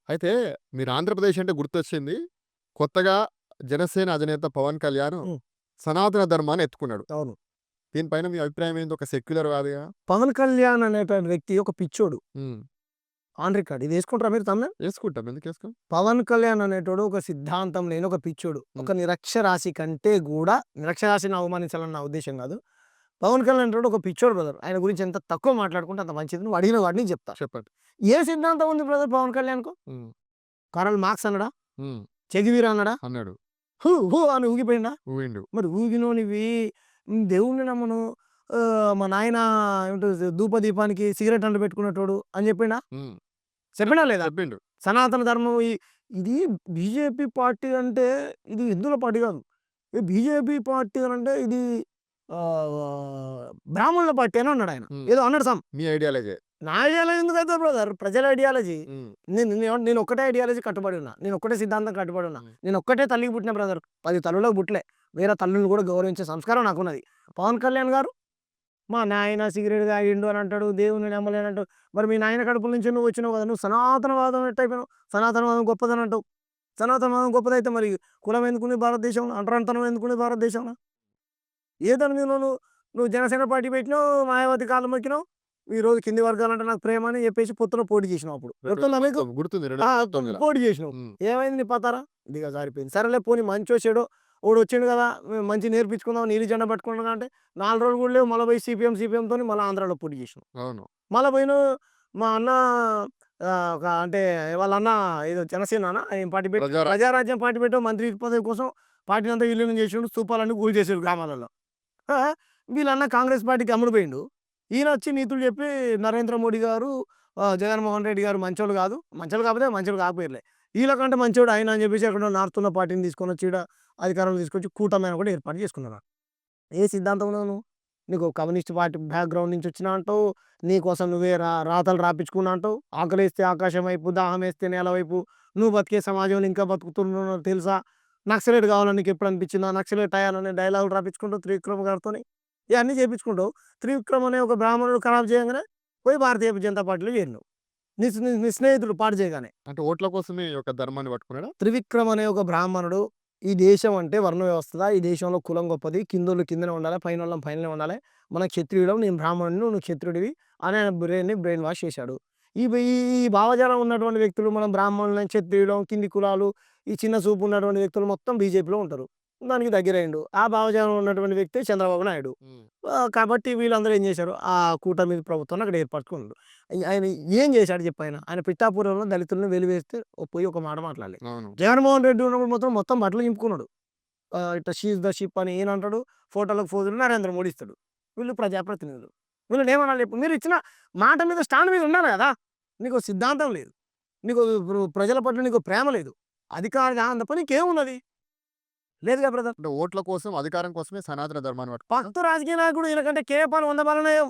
అయితే మీరు ఆంధ్రప్రదేశ్ అంటే గుర్తొచ్చింది. కొత్తగా జనసేన అధినేత పవన్ కళ్యాణ్ హ్మ్. సనాతన ధర్మాన్ని ఎత్తుకున్నాడు. అవును. దీనిపైన మీ అభిప్రాయం ఏంది? ఒక సెక్యులర్ వాదిగా? పవన్ కళ్యాణ్ అనేటువంటి వ్యక్తి ఒక పిచ్చోడు. హ్మ్. On record. ఇది యేసుకుంటారా మీరు తమ్మునేల్? యేసుకుంటాం. ఎందుకేసుకోం? పవన్ కళ్యాణ్ అనేటోడు ఒక సిద్ధాంతం లేని ఒక పిచ్చోడు. హ్మ్. ఒక నిరక్షరాస్య కంటే గూడా నిరక్షరాస్యని అవమానించాలని నా ఉద్దేశ్యం గాదు. పవన్ కళ్యాణ్ అనేటోడు ఒక పిచ్చోడు బ్రదర్. ఆయన గురించి ఎంత తక్కువ మాట్లాడుకుంటే అంత మంచిది. నువ్వు అడిగిన వాడిని చెప్తా. చెప్పండి. ఏ సిద్ధాంతం ఉంది బ్రదర్ పవన్ కళ్యాణ్‌కు? హ్మ్. కారల్ మార్క్స్ అన్నాడా? హ్మ్. చె గువీరా అన్నాడా? అన్నాడు. హూ! హూ! అని ఊగిపోయిండా? ఊగిండు. మరి ఊగినోనివి దేవుడిని నమ్మను. మా నాయన ఏమంటారు ధూపదీపానికి సిగరెట్ అంటు పెట్టుకునేటోడు అని చెప్పిండా? హ్మ్. చెప్పినా లేదా? చెప్పిండు. సనాతన ధర్మం ఇది బీజేపీ పార్టీ అంటే ఇది హిందువుల పార్టీ కాదు. ఈ బీజేపీ పార్టీ అనంటే ఇది బ్రాహ్మణుల పార్టీ అని అన్నాడాయన. హ్మ్. ఏదో అన్నాడు మీ ఐడియాలజీ. నా ఐడియాలజీ ఎందుకైతది బ్రదర్? ప్రజల ఐడియాలజీ. హ్మ్. నేను ఒక్కటే ఐడియాలజీ కట్టుబడి ఉన్నా. నేను ఒక్కటే సిద్ధాంతం కట్టుబడి ఉన్నా. హ్మ్. నేను ఒక్కటే తల్లికి పుట్టిన బ్రదర్. 10 తల్లులకు పుట్టలే. వేరే తల్లులను కూడా గౌరవించే సంస్కారం నాకున్నది. పవన్ కళ్యాణ్ గారు మా నాయన సిగరెట్ తాగిండు అని అంటాడు. దేవుడిని నమ్మలేనంటాడు. మరి మీ నాయన కడుపుల నుంచి నువ్వు వచ్చినావు కదా! నువ్వు సనాతనవాదం ఎట్టయిపోయినావు? సనాతనవాదం గొప్పదని అంటావు. సనాతనవాదం గొప్పదైతే మరి కులం ఎందుకుంది భారతదేశంలో? అంటరానితనం ఎందుకుంది భారతదేశంలో? ఏ దాని మీద నువ్వు జనసేన పార్టీ పెట్టినావు, మాయావతి కాళ్ళు మొక్కినావు. ఈరోజు కింది వర్గాలంటే నాకు ప్రేమ అని చెప్పేసి పొత్తులో పోటీ చేసినావు అప్పుడు. గుర్తుందా మీకు? గుర్తుంది ఆ! 2019లో. పోటీ చేసినావు. హ్మ్. ఏమైంది నీ పతారా? దిగజారిపోయింది. సరేలే పోనీ మంచో చెడో ఓడొచ్చిండు కదా! మంచిగా నేర్పించుకుందాం నీలి జెండా పట్టుకుందాం అంటే 4 రోజులు కూడా లేవు. మళ్ళా పోయి సీపీఎంతోని మళ్ళా ఆంధ్రాలో పోటీ చేసినావు. అవును. మళ్ళా పోయినావు మా అన్న ఒక అంటే వాళ్ళ అన్న ఏదో జనసేననా ఏం పార్టీ పెట్టి ప్రజారా ప్రజారాజ్యం పార్టీ పెట్టావు. మంత్రి పదవి కోసం పార్టీనంతా విలీనం చేసిండు. స్తూపాలన్నీ కూల్చేసాడు గ్రామాలలో. ఆ! వీళ్ళన్న కాంగ్రెస్ పార్టీకి అమ్ముడు పోయిండు. ఈయనొచ్చి నీతులు చెప్పి నరేంద్ర మోడీ గారు, జగన్మోహన్ రెడ్డి గారు మంచోళ్ళు కాదు. మంచోళ్ళు కాకపోతే మంచోళ్ళు కాకపోయిర్లే. ఈళ్ళకంటే మంచోడు ఆయన అని చెప్పేసి ఎక్కడో నార్త్ ఉన్న పార్టీని తీసుకొనొచ్చి ఈడ అధికారంలో తీసుకొచ్చి కూటమి అని కూడా ఏర్పాటు చేసుకున్నారు. ఏ సిద్ధాంతంలో నువ్వు? నీకు కమ్యూనిస్ట్ పార్టీ బ్యాక్‌గ్రౌండ్ నుంచి వచ్చినా అంటావు. నీకోసం నువ్వే రాతలు రాపిచ్చుకున్నా అంటావు. ఆకలేస్తే ఆకాశం వైపు, దాహమేస్తే నేల వైపు, నువ్వు బతికే సమాజంలో ఇంకా బతుకుతున్నావు తెలుసా? నక్సలైట్ కావాలని నీకెప్పుడు అనిపించిందా? నక్సలైట్ అయ్యాననే డైలాగులు రాపిచ్చుకుంటావు త్రివిక్రమ్ గారితోని. ఇయన్నీ చేపించుకుంటావు. త్రివిక్రమ్ అనే ఒక బ్రాహ్మణుడు ఖరాబ్ చేయంగానే పోయి భారతీయ జనతా పార్టీలో చేరినావు. నీ స్నేహితుడు పాడు చేయగానే. అంటే ఓట్ల కోసమే ఈ యొక్క ధర్మాన్ని పట్టుకున్నాడా? త్రివిక్రమ్ అనే ఒక బ్రాహ్మణుడు ఈ దేశం అంటే వర్ణ వ్యవస్థదా, ఈ దేశంలో కులం గొప్పది. కిందోళ్ళు కిందనే ఉండాలి. పైనోళ్ళం పైననే ఉండాలి. మనం క్షత్రియులం. నేను బ్రాహ్మణుడిని. నువ్వు క్షత్రుడివి అని ఆయన బ్రెయిన్ వాష్ చేశాడు. ఈ ఈ ఈ భావజాలం ఉన్నటువంటి వ్యక్తులు మనం బ్రాహ్మణులం, క్షత్రియులం, కింది కులాలు, ఈ చిన్న చూపు ఉన్నటువంటి వ్యక్తులు మొత్తం బీజేపీలో ఉంటారు. దానికి దగ్గరైండు. ఆ భావజాలం ఉన్నటువంటి వ్యక్తే చంద్రబాబు నాయుడు. హ్మ్. కాబట్టి వీళ్ళందరూ ఏం చేశారు? ఆ కూటమి ప్రభుత్వాన్ని అక్కడ ఏర్పరచుకున్నారు. ఆయన ఏం చేశాడు చెప్పాయన? ఆయన పిఠాపురంలో దళితులను వెలివేస్తే పోయి ఒక మాట మాట్లాడలే. అవును. జగన్మోహన్ రెడ్డి ఉన్నప్పుడు మొత్తం బట్టలు చింపుకున్నాడు. ఇట్లా షీ ఈస్ ద షిప్ అని ఈయన అంటాడు. ఫోటోలకు ఫోజులు నరేంద్ర మోడీ ఇస్తాడు. వీళ్ళు ప్రజాప్రతినిధులు. వీళ్ళని ఏమనాలి చెప్పు? మీరు ఇచ్చిన మాట మీద స్టాండ్ మీద ఉండాలి కదా! నీకో సిద్ధాంతం లేదు. నీకు ప్రజల పట్ల నీకు ప్రేమ లేదు. అధికారం తప్ప నీకేమున్నది? లేదుగా బ్రదర్. అంటే ఓట్ల కోసం, అధికారం కోసమే సనాతన ధర్మాన్ని పట్టుకున్నాడా? ఫస్ట్ రాజకీయ నాయకుడు ఈయనకంటే కేఏపాల్ 100 బలునయం.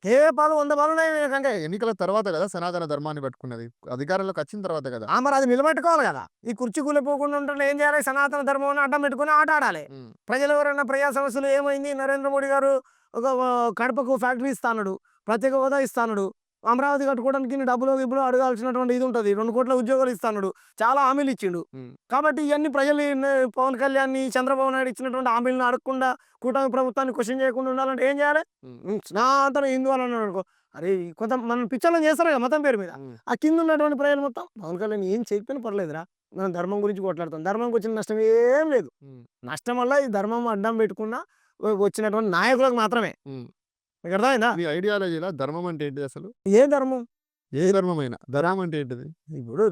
కేఏపాల్ 100 బలునయం ఈయనకంటే. ఎన్నికల తర్వాత గదా! సనాతన ధర్మాన్ని పట్టుకున్నది. అధికారంలోకొచ్చిన తర్వాతే గదా! మరి అది నిలబెట్టుకోవాలి గదా! ఈ కుర్చీ కూలిపోకుండా ఉంటే ఏం చేయాలి? సనాతన ధర్మాన్ని అడ్డం పెట్టుకొని ఆట ఆడాలి. హ్మ్. ప్రజలు ఎవరైనా ప్రజా సమస్యలు ఏమైంది? నరేంద్ర మోడీ గారు ఒక కడపకు ఫ్యాక్టరీ ఇస్తా అన్నాడు. ప్రత్యేక హోదా ఇస్తా అన్నాడు. అమరావతి కట్టుకోవడానికి నీ డబ్బులు గిబ్బులు అడగాల్సినటువంటి ఇది ఉంటది. 2,00,00,000 ఉద్యోగాలు ఇస్తా అన్నాడు. చాలా హామీలు ఇచ్చిండు. హ్మ్. కాబట్టి ఇయన్నీ ప్రజలు పవన్ కళ్యాణ్‌ని, చంద్రబాబు నాయుడు ఇచ్చినటువంటి హామీలను అడగకుండా కూటమి ప్రభుత్వాన్ని క్వెషన్ చేయకుండా ఉండాలంటే ఏం చేయాలి? హ్మ్. సనాతన హిందూ అని అన్నాడనుకో, అరేయ్! కొంత మనం పిచ్చోళ్ళని చేస్తారు కదా! మతం పేరు మీద. హ్మ్. ఆ కింద ఉన్నటువంటి ప్రజలు మొత్తం పవన్ కళ్యాణ్ ఏం చేయకపోయినా పర్లేదురా. మనం ధర్మం గురించి కొట్లాడుతాం. ధర్మంకి వచ్చిన నష్టం ఏం లేదు. హ్మ్. నష్టం వల్ల ఈ ధర్మం అడ్డం పెట్టుకున్న వచ్చినటువంటి నాయకులకు మాత్రమే. హ్మ్. మీకు అర్థమైందా? మీ ఐడియాలజీ‌ల ధర్మం అంటే ఏంటిదసలు? ఏ ధర్మం? ఏ ధర్మమైనా. ధర్మం అంటే ఏంటిది? ఇప్పుడు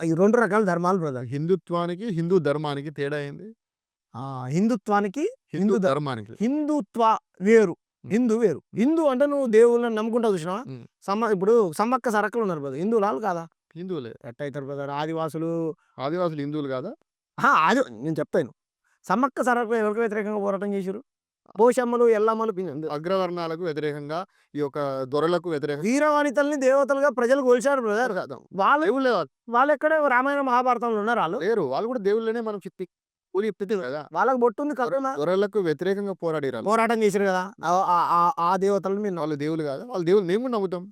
ఈ 2 రకాల ధర్మాలు బ్రదర్. హిందుత్వానికి, హిందూ ధర్మానికి తేడా ఏంది? హిందుత్వానికి హిందూ ధర్మానికి. హిందుత్వ వేరు. హ్మ్. హిందూ వేరు. హిందూ అంటే నువ్వు దేవుళ్ళని నమ్ముకుంటావు చూసినావా? హ్మ్. ఇప్పుడు సమ్మక్క సారక్కలు ఉన్నారు బ్రదర్. హిందువులా ఆళ్ళు కాదా? హిందువులే. ఎట్టయితారు బ్రదర్ ఆదివాసులు ఆదివాసులు హిందువులు గాదా? నేను చెప్తాను. సమ్మక్క సారక్క ఎవరికి వ్యతిరేకంగా పోరాటం చేసిర్రు? పోషమ్మలు, ఎల్లమ్మలు అగ్రవర్ణాలకు వ్యతిరేకంగా, ఈ యొక్క దొరలకు వ్యతిరేకంగా వీరవనితల్ని దేవతలుగా ప్రజలు కొలిచారు బ్రదర్. కాదు. వాళ్ళు దేవుళ్ళే వాళ్ళు. వాళ్ళెక్కడ రామాయణ, మహాభారతంలో ఉన్నారా ఆళ్ళు? లేరు. వాళ్ళు కూడా దేవుళ్ళనే మనం చిత్తి పూరి చెప్పారు కదా, వాళ్ళకి బొట్టు ఉంది కరోనా దొరలకు వ్యతిరేకంగా పోరాడిరాలు. పోరాటం చేశారు కదా. ఆ దేవతలను మీరు వాళ్ళు దేవుళ్ళు కాదా? వాళ్ళ దేవుళ్ళు మేము కూడా నమ్ముతాం.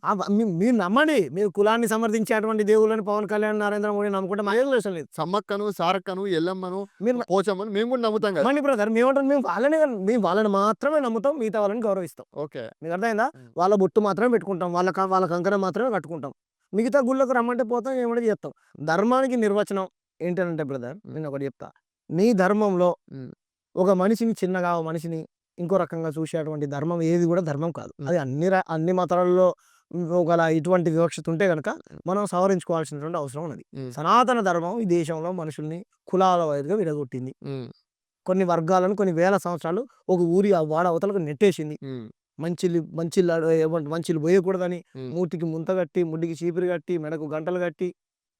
మీరు నమ్మండి. మీరు కులాన్ని సమర్థించేటువంటి దేవుళ్ళని పవన్ కళ్యాణ్, నరేంద్ర మోడీ నమ్ముకుంటే మాకేం అవసరం లేదు. సమ్మక్కను, సారక్కను, ఎల్లమ్మను, మీరు పోచమ్మను మేము కూడా నమ్ముతాం కదా. మళ్ళీ బ్రదర్ మేము వాళ్ళని మాత్రమే నమ్ముతాం, మిగతా వాళ్ళని గౌరవిస్తాం. ఓకే. మీకు అర్థమైందా? వాళ్ళ బొట్టు మాత్రమే పెట్టుకుంటాం, వాళ్ళ కంకణం మాత్రమే కట్టుకుంటాం. మిగతా గుళ్ళకు రమ్మంటే పోతాం, ఏమంటే చేస్తాం. ధర్మానికి నిర్వచనం ఏంటంటే బ్రదర్, నేను ఒకటి చెప్తా. నీ ధర్మంలో ఉమ్. ఒక మనిషిని చిన్నగా, ఒక మనిషిని ఇంకో రకంగా చూసేటువంటి ధర్మం ఏది కూడా ధర్మం కాదు. అది అన్ని మతాలలో ఒకలా ఇటువంటి వివక్షత ఉంటే కనుక మనం సవరించుకోవాల్సినటువంటి అవసరం ఉన్నది. సనాతన ధర్మం ఈ దేశంలో మనుషుల్ని కులాల వారీగా విడగొట్టింది. కొన్ని వర్గాలను కొన్ని వేల సంవత్సరాలు ఒక ఊరి ఆ వాడ అవతలకు నెట్టేసింది. మంచిలు పోయకూడదని మూతికి ముంత కట్టి, ముడ్డికి చీపిరి కట్టి, మెడకు గంటలు కట్టి,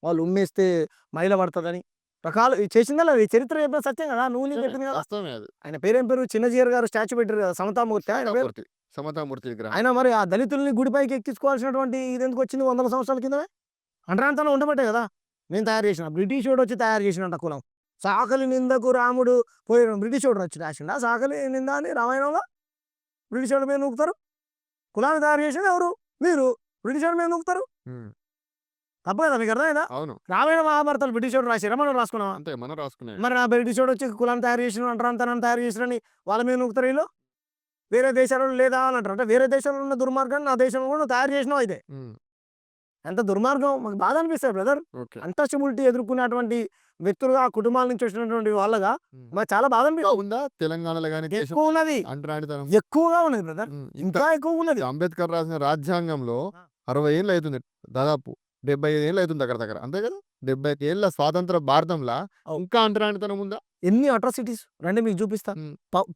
వాళ్ళు ఉమ్మేస్తే మైల పడుతుందని రకాలు చేసిందా లేదు? చరిత్ర చెప్పిన సత్యం కదా, నువ్వు నేను చెప్పింది కదా. ఆయన పేరేం పేరు? చిన్నజీయర్ గారు స్టాచ్యూ పెట్టారు కదా, సమతామూర్తి ఆయన పేరు. సమతామూర్తి విగ్రహం. ఆయన మరి ఆ దళితుల్ని గుడిపైకి ఎక్కించుకోవాల్సినటువంటి ఇది ఎందుకు వచ్చింది 100 సంవత్సరాల కిందనే? అంటరాంతరం ఉండబట్టే కదా నేను తయారు చేసిన. బ్రిటిష్ వాడు వచ్చి తయారు చేసినంట కులం. సాకలి నిందకు రాముడు పోయిన బ్రిటిష్ వాడు వచ్చి రాసిండా సాకలి నింద అని రామాయణంలో? బ్రిటిష్ వాడు మీద నూకుతారు. కులాన్ని తయారు చేసేది ఎవరు? మీరు. బ్రిటిష్ వాడు మీద నూకుతారు. తప్ప కదా, మీకు అర్థమైందా? అవును. రామాయణ మహాభారతాలు బ్రిటిష్ వాడు రాసిరా, మనం రాసుకున్నాం? అంతే, మనం రాసుకునే. మరి ఆ బ్రిటిష్ వాడు వచ్చి కులాన్ని తయారు చేసిన, అంటరాంతరాన్ని తయారు చేసినని వాళ్ళ మీద నూకుతారు వీళ్ళు. వేరే దేశాలలో లేదా అని అంటారు. అంటే వేరే దేశంలో ఉన్న దుర్మార్గాన్ని నా దేశంలో కూడా తయారు చేసినావు. అయితే ఎంత దుర్మార్గం, మాకు బాధ అనిపిస్తుంది బ్రదర్. అన్టచబిలిటీ ఎదుర్కొనేటువంటి వ్యక్తులుగా, ఆ కుటుంబాల నుంచి వచ్చినటువంటి వాళ్ళగా మాకు చాలా బాధ అనిపిస్తుంది. ఉందా తెలంగాణలో కానీ? ఎక్కువ ఉన్నది, ఎక్కువగా ఉన్నది బ్రదర్, ఇంకా ఎక్కువ ఉన్నది. అంబేద్కర్ రాసిన రాజ్యాంగంలో 60 ఏళ్ళు అవుతుంది, దాదాపు 75 ఏళ్ళు అవుతుంది దగ్గర, అంతే కదా. 75 ఏళ్ళ స్వాతంత్ర భారతంలో ఇంకా అంటరానితనం ఉందా? ఎన్ని అట్రాసిటీస్ రండి మీకు చూపిస్తా.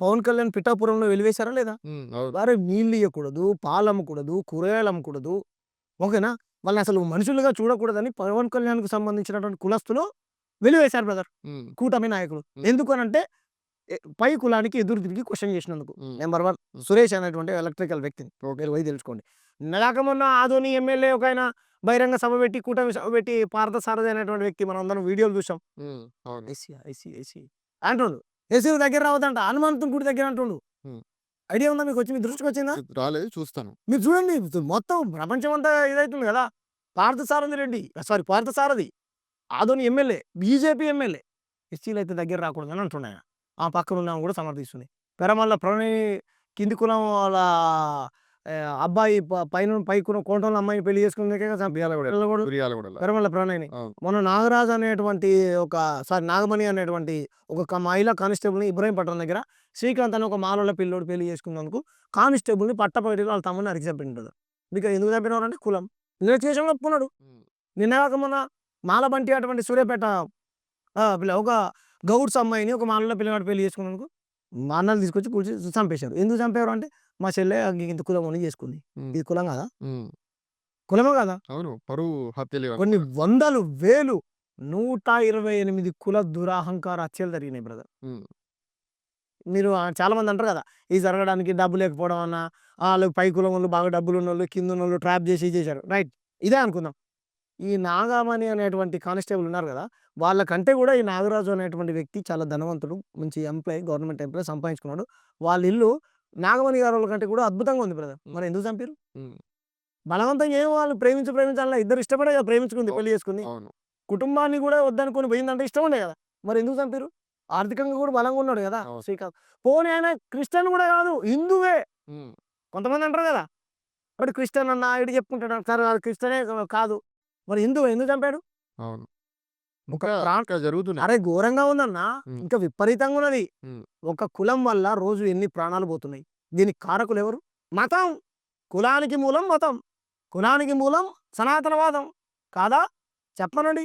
పవన్ కళ్యాణ్ పిఠాపురంలో వెలివేశారా లేదా? వారు నీళ్ళు ఇవ్వకూడదు, పాలు అమ్మకూడదు, కూరగాయలు అమ్మకూడదు, ఓకేనా? వాళ్ళని అసలు మనుషులుగా చూడకూడదని పవన్ కళ్యాణ్కు సంబంధించినటువంటి కులస్తులు వెలివేశారు బ్రదర్, కూటమి నాయకులు. ఎందుకు అని అంటే పై కులానికి ఎదురు తిరిగి క్వశ్చన్ చేసినందుకు. నెంబర్ 1 సురేష్ అనేటువంటి ఎలక్ట్రికల్ వ్యక్తిని మీరు పోయి తెలుసుకోండి. మొన్న ఆదోని ఎమ్మెల్యే ఒక ఆయన బహిరంగ సభ పెట్టి, కూటమి సభ పెట్టి, పార్థసారథి అనేటువంటి వ్యక్తి మనం అందరం వీడియోలు చూసాం. అంటుండు ఎస్సీ దగ్గర రావద్దంట, హనుమంతుని గుడి దగ్గర అంటుండు. ఐడియా ఉందా మీకు? వచ్చి మీ దృష్టికి వచ్చిందా? రాలేదు, చూస్తాను. మీరు చూడండి, మొత్తం ప్రపంచం అంతా ఇదవుతుంది కదా. Parthasarathi Adoni MLA, BJP MLA, ఎస్సీలు అయితే దగ్గర రాకూడదని అంటున్నాయి. ఆ పక్కన ఉన్నాము కూడా సమర్థిస్తుంది. పెరమల్ల ప్రణయ్ కింది కులం వాళ్ళ అబ్బాయి పై కులం కోటంలో అమ్మాయిని పెళ్లి చేసుకునే పెరమల్ల ప్రణయ్ని. మొన్న నాగరాజు అనేటువంటి నాగమణి అనేటువంటి ఒక మహిళా కానిస్టేబుల్ని ఇబ్రాహీంపట్నం దగ్గర శ్రీకాంత్ అని ఒక మాలలో పిల్లోడు పెళ్లి చేసుకున్నందుకు కానిస్టేబుల్ని పట్టపట్టి వాళ్ళ తమ్ముని అరిగి చంపింటారు. మీకు ఎందుకు చంపినవారు అంటే కులం. నిర్దేశంలో ఒప్పుకున్నాడు. నిన్న మొన్న మాలబంటి అటువంటి సూర్యాపేట ఒక గౌడ్స్ అమ్మాయిని ఒక మాలలో పిల్లవాడు పెళ్లి చేసుకున్నందుకు మా అన్నలు తీసుకొచ్చి కూర్చి చంపేశారు. ఎందుకు చంపేవారు అంటే మా చెల్లె ఇంత కులం అని చేసుకుంది. ఇది కులం కదా? కులమే కదా? అవును, పరువు హత్యలు. కొన్ని వందలు వేలు 128 కుల దురహంకార హత్యలు జరిగినాయి బ్రదర్. మీరు చాలా మంది అంటారు కదా, ఇది జరగడానికి డబ్బు లేకపోవడం అన్న, వాళ్ళు పై కులం వాళ్ళు, బాగా డబ్బులు ఉన్న వాళ్ళు, కింద ఉన్న వాళ్ళు ట్రాప్ చేసి చేశారు. రైట్, ఇదే అనుకుందాం. ఈ నాగమణి అనేటువంటి కానిస్టేబుల్ ఉన్నారు కదా, వాళ్ళకంటే కూడా ఈ నాగరాజు అనేటువంటి వ్యక్తి చాలా ధనవంతుడు, మంచి ఎంప్లాయ్, గవర్నమెంట్ ఎంప్లాయ్, సంపాదించుకున్నాడు. వాళ్ళ ఇల్లు నాగమణి గారి వాళ్ళ కంటే కూడా అద్భుతంగా ఉంది బ్రదర్. మరి ఎందుకు చంపారు? బలవంతంగా ఏమో వాళ్ళు ప్రేమించాలన్నా, ఇద్దరు ఇష్టపడే ప్రేమించుకుంది, పెళ్లి చేసుకుంది, కుటుంబాన్ని కూడా వద్దనుకొని పోయిందంటే ఇష్టం ఉండే కదా, మరి ఎందుకు చంపారు? ఆర్థికంగా కూడా బలంగా ఉన్నాడు కదా శ్రీకాంత్. పోనీ ఆయన క్రిస్టియన్ కూడా కాదు, హిందువే. కొంతమంది అంటారు కదా, వాడు క్రిస్టియన్ అన్న ఇటు చెప్పుకుంటాడు, సరే అది క్రిస్టియనే కాదు, మరి హిందువు ఎందుకు చంపాడు? అరే ఘోరంగా ఉందన్నా, ఇంకా విపరీతంగా ఉన్నది. ఒక కులం వల్ల రోజు ఎన్ని ప్రాణాలు పోతున్నాయి. దీనికి కారకులు ఎవరు? మతం. కులానికి మూలం మతం, కులానికి మూలం సనాతనవాదం కాదా? చెప్పనండి.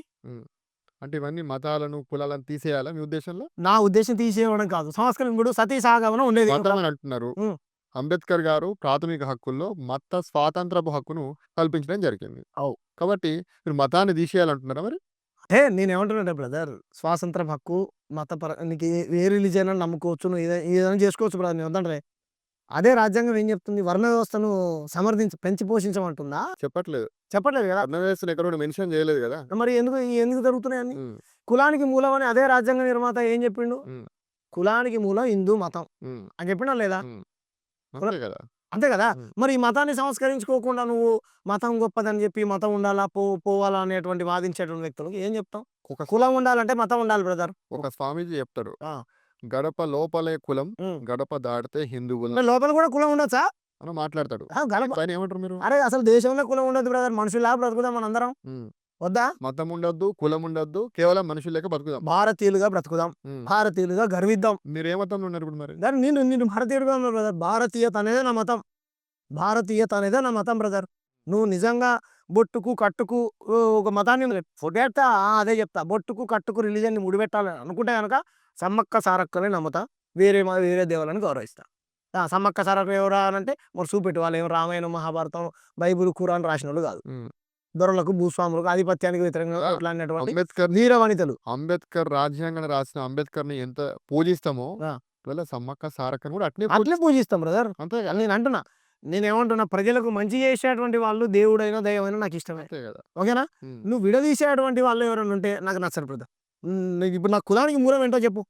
అంటే ఇవన్నీ మతాలను, కులాలను తీసేయాలా మీ ఉద్దేశంలో? నా ఉద్దేశం తీసేయడం కాదు, సంస్కరించుడు, సతీ సహగమనం ఉండేది అంటున్నారు. అంబేద్కర్ గారు ప్రాథమిక హక్కుల్లో మత స్వాతంత్రపు హక్కును కల్పించడం జరిగింది. కాబట్టి మీరు మతాన్ని తీసేయాలంటున్నారా? మరి నేనేమంటున్నా బ్రదర్, స్వాతంత్ర హక్కు, నీకు ఏ రిలీజియన్ అని నమ్ముకోవచ్చు, నువ్వు ఏదైనా చేసుకోవచ్చు బ్రదర్, నేను వద్దంటే. అదే రాజ్యాంగం ఏం చెప్తుంది? వర్ణ వ్యవస్థను పెంచి పోషించమంటుందా? చెప్పట్లేదు కదా. వర్ణ వ్యవస్థను ఎక్కడ మెన్షన్ చేయలేదు కదా. మరి ఎందుకు జరుగుతున్నాయి అన్ని? కులానికి మూలం అని అదే రాజ్యాంగ నిర్మాత ఏం చెప్పిండు? ఉమ్, కులానికి మూలం హిందూ మతం ఉమ్, అని చెప్పిండా లేదా? ఉమ్. అంతే కదా. అంతే కదా. ఉమ్. మరి ఈ మతాన్ని సంస్కరించుకోకుండా నువ్వు మతం గొప్పదని చెప్పి మతం ఉండాలా పోవాలా అనేటువంటి వాదించేటువంటి వ్యక్తులకు ఏం చెప్తాం? ఒక కులం ఉండాలంటే మతం ఉండాలి బ్రదర్. ఒక స్వామీజీ చెప్తాడు, ఆ. గడప లోపలే కులం, ఉమ్. గడప దాటితే హిందువులు మరి లోపల కూడా కులం ఉండొచ్చా? అని మాట్లాడతాడు. గడప పైన ఏమంటారు మీరు? అరే అసలు దేశంలో కులం ఉండదు బ్రదర్. మనుషులా బ్రతుకుదాం మనందరం. ఉమ్. వద్దా? మతం ఉండొద్దు, కులం ఉండొద్దు, కేవలం మనుషులు లెక్క బతుకుదాం. భారతీయులుగా బ్రతుకుదాం, ఉమ్. భారతీయులుగా గర్విద్దాం. మీరు ఏ మతంలో ఉన్నారు ఇప్పుడు మరి? దాన్ని నేను భారతీయుడుగా ఉన్నా బ్రదర్. భారతీయత అనేదే నా మతం. భారతీయత అనేదే నా మతం బ్రదర్. నువ్వు నిజంగా బొట్టుకు కట్టుకు ఒక మతాన్ని ఫొటేస్తా అదే చెప్తా. బొట్టుకు కట్టుకు రిలీజన్ని ముడిపెట్టాలని అనుకుంటే కనుక సమ్మక్క సారక్కని నమ్ముతా. వేరే దేవుళ్ళని గౌరవిస్తా. సమ్మక్క సారక్క ఎవరా అని అంటే మరి చూపెట్టు. వాళ్ళు ఏమో రామాయణం మహాభారతం బైబుల్ ఖురాన్ రాసిన వాళ్ళు కాదు. ఉమ్. దొరలకు భూస్వాములకు ఆధిపత్యానికి వ్యతిరేకంగా కొట్లాడినటువంటి అంబేద్కర్ వీర వనితలు. అంబేద్కర్ రాజ్యాంగాన్ని రాసిన అంబేద్కర్ ని ఎంత పూజిస్తామో ఆ. ఇవాళ సమ్మక్క సారక్కని కూడా అట్నే అట్లే పూజిస్తాం బ్రదర్. అంతే కదా. నేను అంటున్నా, నేనేమంటున్నా, ప్రజలకు మంచి చేసేటువంటి వాళ్ళు దేవుడైనా దైవమైనా నాకు ఇష్టమే. అంతే కదా. ఓకేనా? ఉమ్. నువ్వు విడదీసేటువంటి వాళ్ళు ఎవరైనా ఉంటే నాకు నచ్చరు బ్రదర్. ఇప్పుడు నా కులానికి మూలం ఏంటో చెప్పు.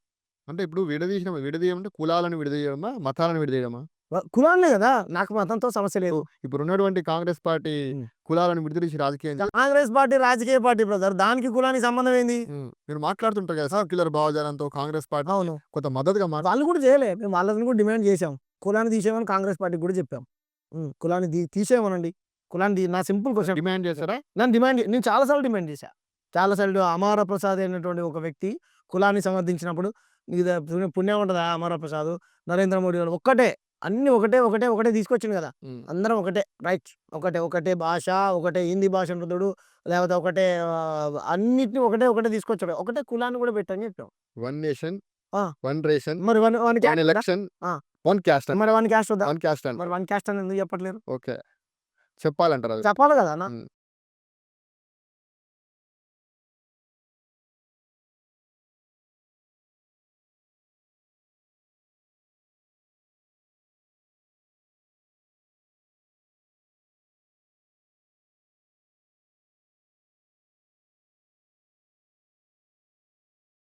అంటే ఇప్పుడు విడదీయమంటే కులాలను విడదీయడమా, మతాలను విడదీయడమా? కులాన్నే కదా. నాకు మతంతో సమస్య లేదు. ఇప్పుడు ఉన్నటువంటి కాంగ్రెస్ పార్టీ ఉమ్. కులాలను విడదీసి రాజకీయం కాంగ్రెస్ పార్టీ రాజకీయ పార్టీ బ్రదర్. దానికి కులానికి సంబంధం ఏంది? మీరు మాట్లాడుతుంటారు కదా సెక్యులర్ భావజాలంతో కాంగ్రెస్ పార్టీ అవును, కొంత మద్దతుగా వాళ్ళు కూడా చేయలే. మేము వాళ్ళని కూడా డిమాండ్ చేసాం. కులాన్ని తీసేయమని కాంగ్రెస్ పార్టీకి కూడా చెప్పాం. కులాన్ని తీసేయమనండి. కులాన్ని నా సింపుల్ క్వశ్చన్. డిమాండ్ చేస్తారా? నేను చాలాసార్లు డిమాండ్ చేశా. చాలాసార్లు అమర ప్రసాద్ అయినటువంటి ఒక వ్యక్తి కులాన్ని సమర్థించినప్పుడు ఇది పుణ్యం ఉంటుందా? అమర ప్రసాద్, నరేంద్ర మోడీ గారు ఒక్కటే, అన్ని ఒకటే తీసుకొచ్చింది కదా. అందరం ఒకటే, రైట్, ఒకటే భాష, ఒకటే హిందీ భాష మృదుడు, లేకపోతే ఒకటే అన్నిటిని ఒకటే తీసుకొచ్చాడు. ఒకటే కులాన్ని కూడా పెట్టని చెప్పాం. వన్ నేషన్, ఆ. వన్ రేషన్, మరి వన్ ఎలక్షన్, ఆ. వన్ క్యాస్ట్, మరి వన్ క్యాస్ట్ వద్దా? వన్ క్యాస్ట్ అండి. మరి వన్ క్యాస్ట్ అని ఎందుకు చెప్పట్లేరు? ఓకే, చెప్పాలంటారు అది. చెప్పాలి కదా అన్న.